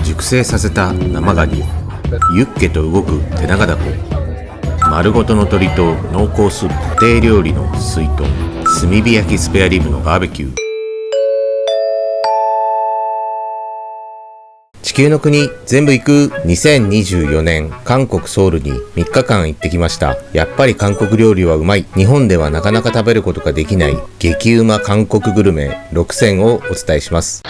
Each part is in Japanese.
熟成させた生ガニ、ユッケと動く手長ダコ、丸ごとの鶏と濃厚スープ、家庭料理の水豚、炭火焼きスペアリブのバーベキュー。地球の国全部行く。2024年韓国ソウルに3日間行ってきました。やっぱり韓国料理はうまい。日本ではなかなか食べることができない激うま韓国グルメ6選をお伝えします。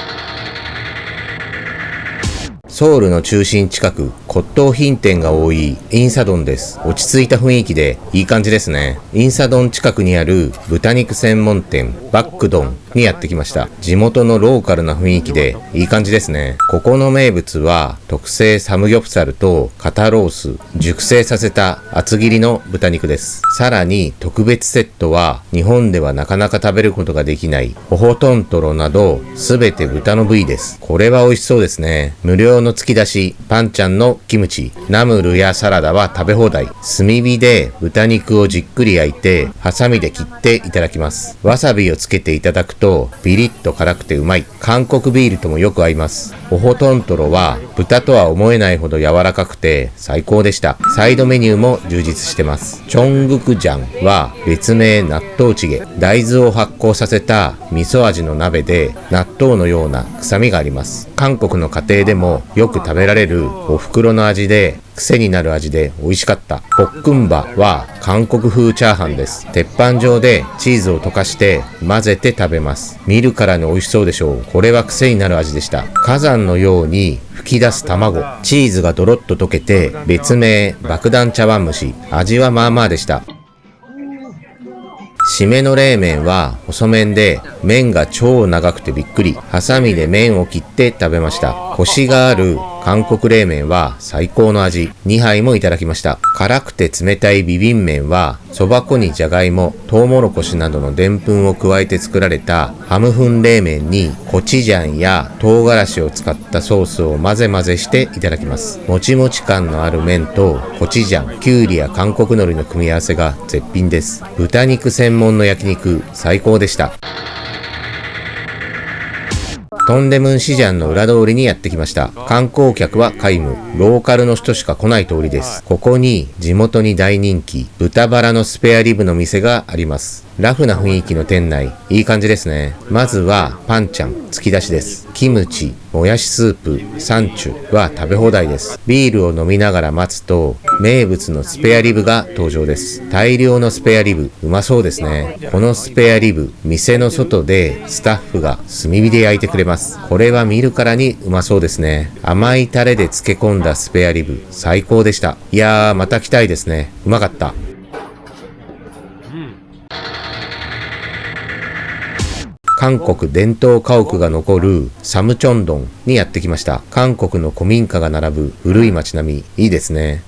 ソウルの中心近く、骨董品店が多いインサドンです。落ち着いた雰囲気でいい感じですね。インサドン近くにある豚肉専門店バックドンにやってきました。地元のローカルな雰囲気でいい感じですね。ここの名物は特製サムギョプサルと肩ロース、熟成させた厚切りの豚肉です。さらに特別セットは日本ではなかなか食べることができないホホトントロなどすべて豚の部位です。これは美味しそうですね。無料の突き出し、パンちゃんのキムチ、ナムルやサラダは食べ放題。炭火で豚肉をじっくり焼いてハサミで切っていただきます。わさびをつけていただくとビリッと辛くてうまい。韓国ビールともよく合います。ホホトントロは豚とは思えないほど柔らかくて最高でした。サイドメニューも充実してます。チョングクジャンは別名納豆チゲ。大豆を発酵させた味噌味の鍋で納豆のような臭みがあります。韓国の家庭でもよく食べられるお袋の味で癖になる味で美味しかった。ポックンバは韓国風チャーハンです。鉄板上でチーズを溶かして混ぜて食べます。見るからに美味しそうでしょう。これは癖になる味でした。火山のように噴き出す卵、チーズがドロッと溶けて別名爆弾茶碗蒸し。味はまあまあでした。締めの冷麺は細麺で麺が超長くてびっくり。ハサミで麺を切って食べました。コシがある韓国冷麺は最高の味。2杯もいただきました。辛くて冷たいビビン麺はそば粉にじゃがいも、トウモロコシなどのでんぷんを加えて作られたハムフン冷麺にコチュジャンや唐辛子を使ったソースを混ぜ混ぜしていただきます。もちもち感のある麺とコチュジャン、キュウリや韓国海苔の組み合わせが絶品です。豚肉専門の焼肉最高でした。トンデムンシジャンの裏通りにやってきました。観光客は皆無。ローカルの人しか来ない通りです。ここに地元に大人気、豚バラのスペアリブの店があります。ラフな雰囲気の店内、いい感じですね。まずはパンちゃん、突き出しです。キムチ、もやしスープ、サンチュは食べ放題です。ビールを飲みながら待つと、名物のスペアリブが登場です。大量のスペアリブ、うまそうですね。このスペアリブ、店の外でスタッフが炭火で焼いてくれます。これは見るからにうまそうですね。甘いタレで漬け込んだスペアリブ、最高でした。いやー、また来たいですね。うまかった。韓国伝統家屋が残るサムチョンドンにやってきました。韓国の古民家が並ぶ古い街並み、いいですね。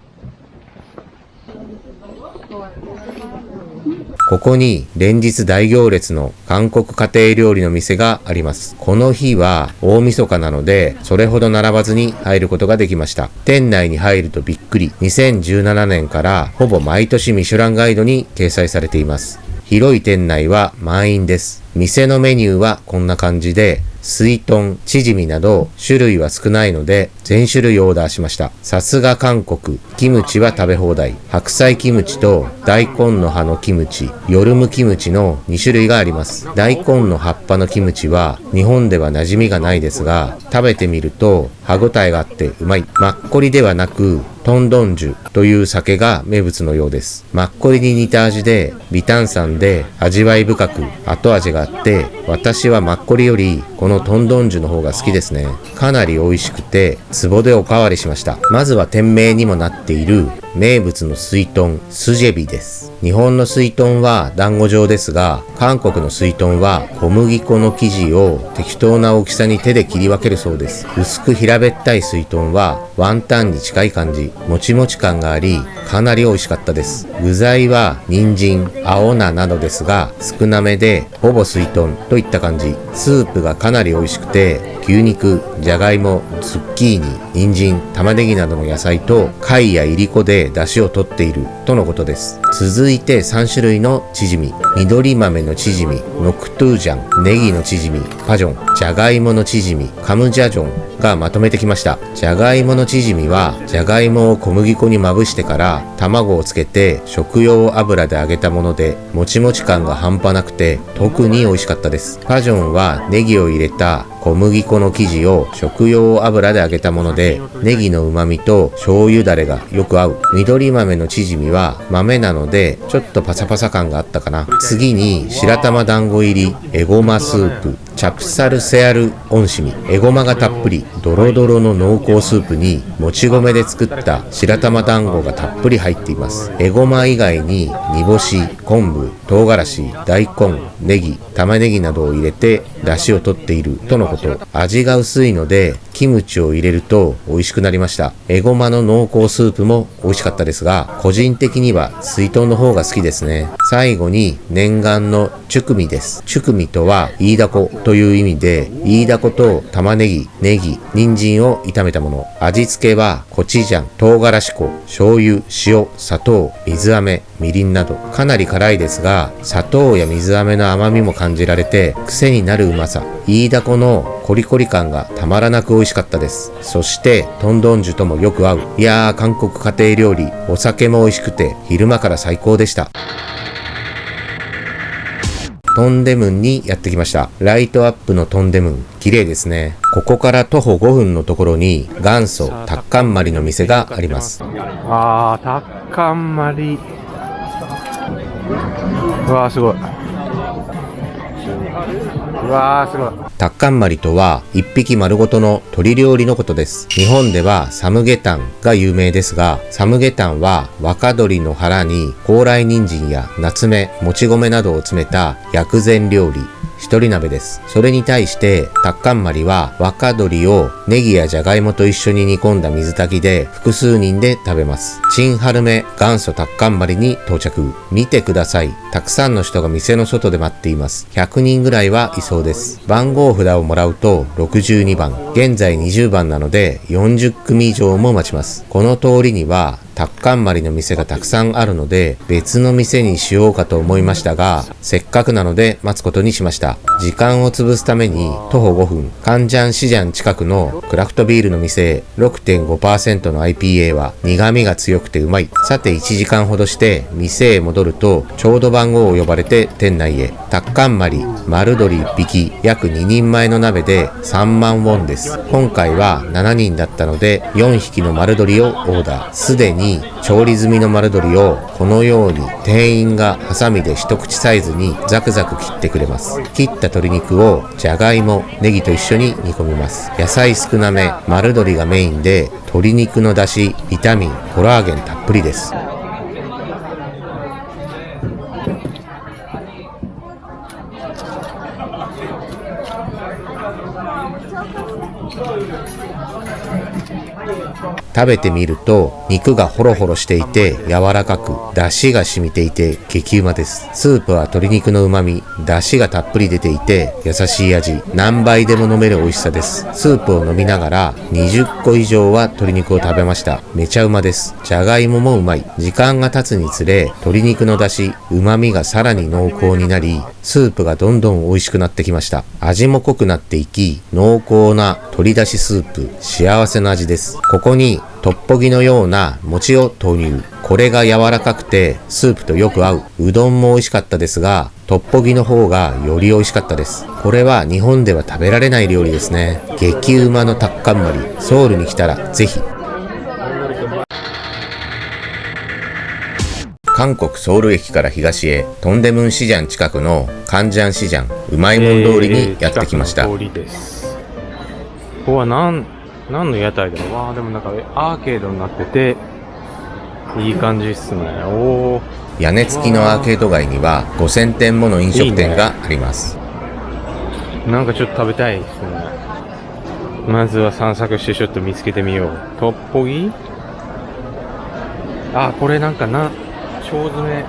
ここに連日大行列の韓国家庭料理の店があります。この日は大晦日なのでそれほど並ばずに入ることができました。店内に入るとびっくり。2017年からほぼ毎年ミシュランガイドに掲載されています。広い店内は満員です。店のメニューはこんな感じで、水豚、チヂミなど種類は少ないので全種類オーダーしました。さすが韓国。キムチは食べ放題。白菜キムチと大根の葉のキムチ、ヨルムキムチの2種類があります。大根の葉っぱのキムチは日本では馴染みがないですが、食べてみると歯ごたえがあってうまい。マッコリではなくトンドンジュという酒が名物のようです。マッコリに似た味で微炭酸で味わい深く後味があって、私はマッコリよりこのトンドンジュの方が好きですね。かなり美味しくて壺でおかわりしました。まずは店名にもなっている名物の水豚、スジェビです。日本の水豚は団子状ですが、韓国の水豚は小麦粉の生地を適当な大きさに手で切り分けるそうです。薄く平べったい水豚はワンタンに近い感じ、もちもち感があり、かなり美味しかったです。具材は人参、青菜などですが少なめでほぼ水豚といった感じ。スープがかなり美味しくて、牛肉、じゃがいも、ズッキーニ、人参、玉ねぎなどの野菜と貝やいりこで出汁を取っているとのことです。続いて3種類のチヂミ。緑豆のチヂミ、ノクトゥージャン、ネギのチヂミ、パジョン、じゃがいものチヂミ、カムジャジョンがまとめてきました。じゃがいものチヂミは、じゃがいもを小麦粉にまぶしてから卵をつけて食用油で揚げたもので、もちもち感が半端なくて特に美味しかったです。パジョンはネギを入れた小麦粉の生地を食用油で揚げたもので、ネギの旨味と醤油だれがよく合う。緑豆のチヂミは豆なのでちょっとパサパサ感があったかな。次に白玉団子入りエゴマスープ、チャプサルセアルオンシミ、エゴマがたっぷり、ドロドロの濃厚スープにもち米で作った白玉団子がたっぷり入っています。エゴマ以外に煮干し、昆布、唐辛子、大根、ネギ、玉ねぎなどを入れて出汁を取っているとのこと。味が薄いのでキムチを入れると美味しくなりました。エゴマの濃厚スープも美味しかったですが、個人的には水豚の方が好きですね。最後に念願のチュクミです。チュクミとはイイダコという意味で、イイダコと玉ねぎ、ネギ、人参を炒めたもの。味付けはコチュジャン、唐辛子粉、醤油、塩、砂糖、水飴、みりんなど。かなり辛いですが、砂糖や水飴の甘みも感じられて癖になるうまさ。イイダコのコリコリ感がたまらなく美味しかったです。そしてトンドンジュともよく合う。いやー、韓国家庭料理、お酒も美味しくて昼間から最高でした。トンデムンにやってきました。ライトアップのトンデムン、綺麗ですね。ここから徒歩5分のところに元祖タッカンマリの店があります。タッカンマリ。うわーすごい。うわーすごい。タッカンマリとは一匹丸ごとの鶏料理のことです。日本ではサムゲタンが有名ですが、サムゲタンは若鶏の腹に高麗人参やナツメ、もち米などを詰めた薬膳料理。一人鍋です。それに対してタッカンマリは若鶏をネギやじゃがいもと一緒に煮込んだ水炊きで複数人で食べます。チンハルメ元祖タッカンマリに到着。見てください。たくさんの人が店の外で待っています。100人ぐらいはいそうです。番号札をもらうと62番。現在20番なので40組以上も待ちます。この通りにはタッカンマリの店がたくさんあるので別の店にしようかと思いましたが、せっかくなので待つことにしました。時間を潰すために徒歩5分、カンジャンシジャン近くのクラフトビールの店へ。 6.5% の IPA は苦味が強くてうまい。さて1時間ほどして店へ戻るとちょうど番号を呼ばれて店内へ。タッカンマリ丸鶏1匹約2人前の鍋で3万ウォンです。今回は7人だったので4匹の丸鶏をオーダー。すでに調理済みの丸鶏をこのように店員がハサミで一口サイズにザクザク切ってくれます。切った鶏肉をじゃがいも、ネギと一緒に煮込みます。野菜少なめ、丸鶏がメインで鶏肉の出汁、ビタミン、コラーゲンたっぷりです。食べてみると肉がホロホロしていて柔らかく、出汁が染みていて激うまです。スープは鶏肉の旨味、出汁がたっぷり出ていて優しい味、何杯でも飲める美味しさです。スープを飲みながら20個以上は鶏肉を食べました。めちゃうまです。じゃがいももうまい。時間が経つにつれ鶏肉の出汁、旨味がさらに濃厚になり、スープがどんどん美味しくなってきました。味も濃くなっていき、濃厚な鶏出汁スープ、幸せの味です。ここにトッポギのような餅を投入。これが柔らかくてスープとよく合う。うどんも美味しかったですが、トッポギの方がより美味しかったです。これは日本では食べられない料理ですね。激うまのタッカンマリ、ソウルに来たらぜひ。韓国ソウル駅から東へトンデムンシジャン近くのカンジャンシジャンうまいもん通りにやってきました。ここは何の屋台だろう。わあ、でもなんかアーケードになってていい感じっすね。おー、屋根付きのアーケード街には5000店もの飲食店があります。なんかちょっと食べたいですね。まずは散策してちょっと見つけてみよう。トッポギ、あ、これなんか腸詰め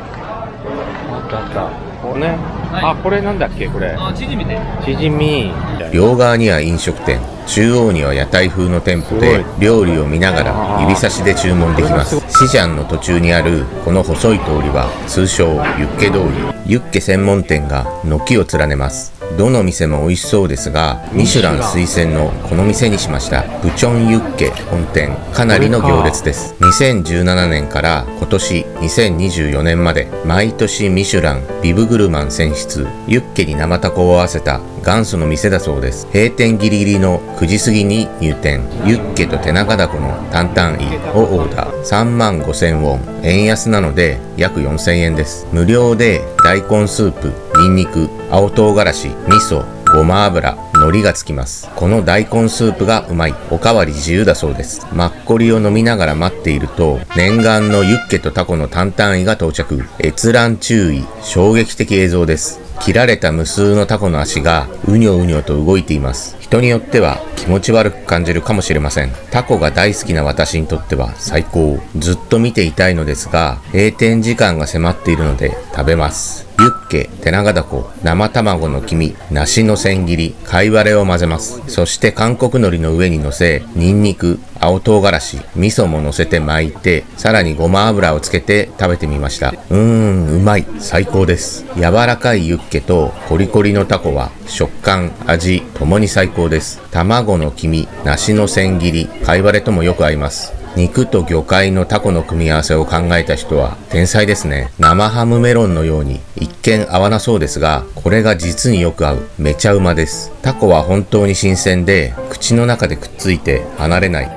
あったこれね。あ、これなんだっけこれ。チヂミね。チヂミ。両側には飲食店、中央には屋台風の店舗で料理を見ながら指差しで注文できます。シジャンの途中にあるこの細い通りは通称ユッケ通り。ユッケ専門店が軒を連ねます。どの店も美味しそうですが、ミシュラン推薦のこの店にしました。ブチョンユッケ本店、かなりの行列です。2017年から今年2024年まで毎年ミシュランビブグルマン選出、ユッケに生タコを合わせた元祖の店だそうです。閉店ギリギリの9時過ぎに入店。ユッケと手長ダコの担々イをオーダー。35,000ウォン、円安なので約4,000円です。無料で大根スープ、ニンニク、青唐辛子、味噌、ごま油、海苔がつきます。この大根スープがうまい。おかわり自由だそうです。マッコリを飲みながら待っていると、念願のユッケとタコの担々イが到着。閲覧注意。衝撃的映像です。切られた無数のタコの足がうにょうにょと動いています。人によっては気持ち悪く感じるかもしれません。タコが大好きな私にとっては最高。ずっと見ていたいのですが、閉店時間が迫っているので食べます。ユッケ、手長ダコ、生卵の黄身、梨の千切り、貝割れを混ぜます。そして韓国海苔の上に乗せ、ニンニク、青唐辛子、味噌も乗せて巻いて、さらにごま油をつけて食べてみました。うまい。最高です。柔らかいユッケとコリコリのタコは食感、味、ともに最高です。卵の黄身、梨の千切り、貝割れともよく合います。肉と魚介のタコの組み合わせを考えた人は天才ですね。生ハムメロンのように一見合わなそうですが、これが実によく合う。めちゃうまです。タコは本当に新鮮で、口の中でくっついて離れない。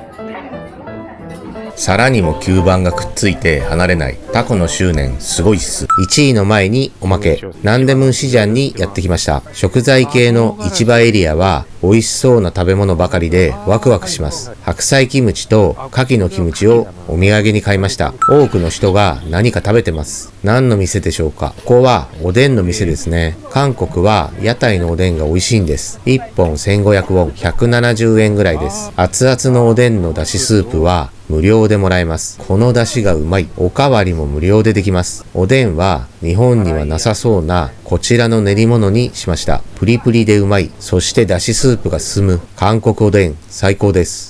皿にも吸盤がくっついて離れない。タコの執念すごいっす。1位の前におまけ。ナンデムンシジャンにやってきました。食材系の市場エリアは美味しそうな食べ物ばかりでワクワクします。白菜キムチと牡蠣のキムチをお土産に買いました。多くの人が何か食べてます。何の店でしょうか。ここはおでんの店ですね。韓国は屋台のおでんが美味しいんです。1本1500ウォン、170円ぐらいです。熱々のおでんのだしスープは無料でもらえます。この出汁がうまい。おかわりも無料でできます。おでんは日本にはなさそうなこちらの練り物にしました。プリプリでうまい。そして出汁スープが進む韓国おでん最高です。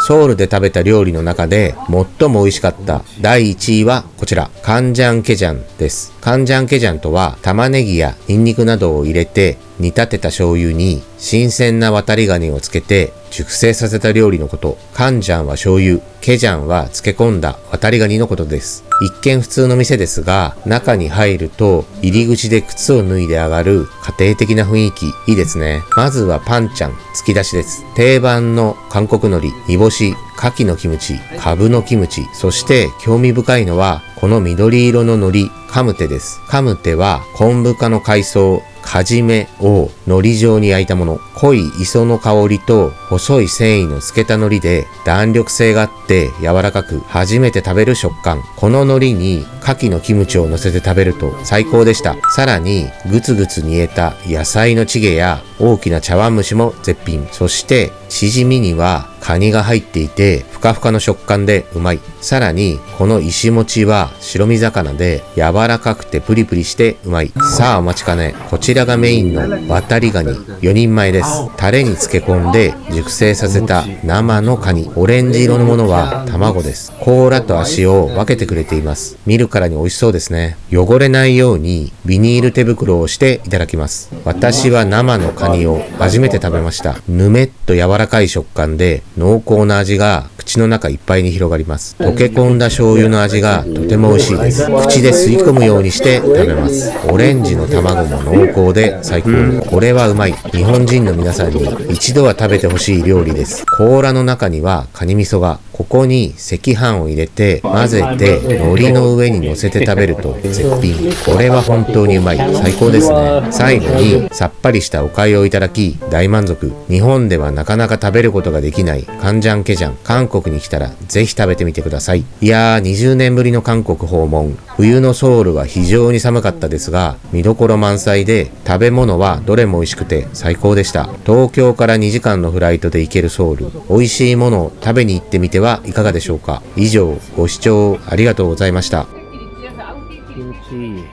ソウルで食べた料理の中で最も美味しかった第1位はこちら、カンジャンケジャンです。カンジャンケジャンとは玉ねぎやニンニクなどを入れて煮立てた醤油に新鮮な渡りガニをつけて熟成させた料理のこと。カンジャンは醤油、ケジャンは漬け込んだ渡りガニのことです。一見普通の店ですが、中に入ると入り口で靴を脱いで上がる家庭的な雰囲気、いいですね。まずはパンチャン、突き出しです。定番の韓国海苔、煮干し、牡蠣のキムチ、カブのキムチ、そして興味深いのはこの緑色の海苔、カムテです。カムテは昆布科の海藻、カジメを海苔状に焼いたもの。濃い磯の香りと細い繊維の透けた海苔で弾力性があって柔らかく初めて食べる食感。この海苔に牡蠣のキムチを乗せて食べると最高でした。さらにグツグツ煮えた野菜のチゲや大きな茶碗蒸しも絶品。そしてチヂミにはカニが入っていてふかふかの食感でうまい。さらにこの石餅は白身魚で柔らかくてプリプリしてうまい。さあお待ちかね。こちらがメインの渡りガニ4人前です。タレに漬け込んで熟成させた生のカニ。オレンジ色のものは卵です。甲羅と足を分けてくれています。見るからに美味しそうですね。汚れないようにビニール手袋をしていただきます。私は生のカニを初めて食べました。ぬめっと柔らかい食感で濃厚な味が口の中いっぱいに広がります。溶け込んだ醤油の味がとても美味しいです。口で吸い込むようにして食べます。オレンジの卵も濃厚で最高。これはうまい。日本人の皆さんに一度は食べてほしい料理です。甲羅の中にはカニ味噌が。ここに赤飯を入れて混ぜて海苔の上に乗せて食べると絶品。これは本当にうまい。最高ですね。最後にさっぱりしたお粥をいただき大満足。日本ではなかなか食べることができないカンジャンケジャン。韓国に来たらぜひ食べてみてください。いやー、20年ぶりの韓国訪問。冬のソウルは非常に寒かったですが見どころ満載で食べ物はどれも美味しくて最高でした。東京から2時間のフライトで行けるソウル。美味しいものを食べに行ってみてはいかがでしょうか。以上、ご視聴ありがとうございました。気持ちいい。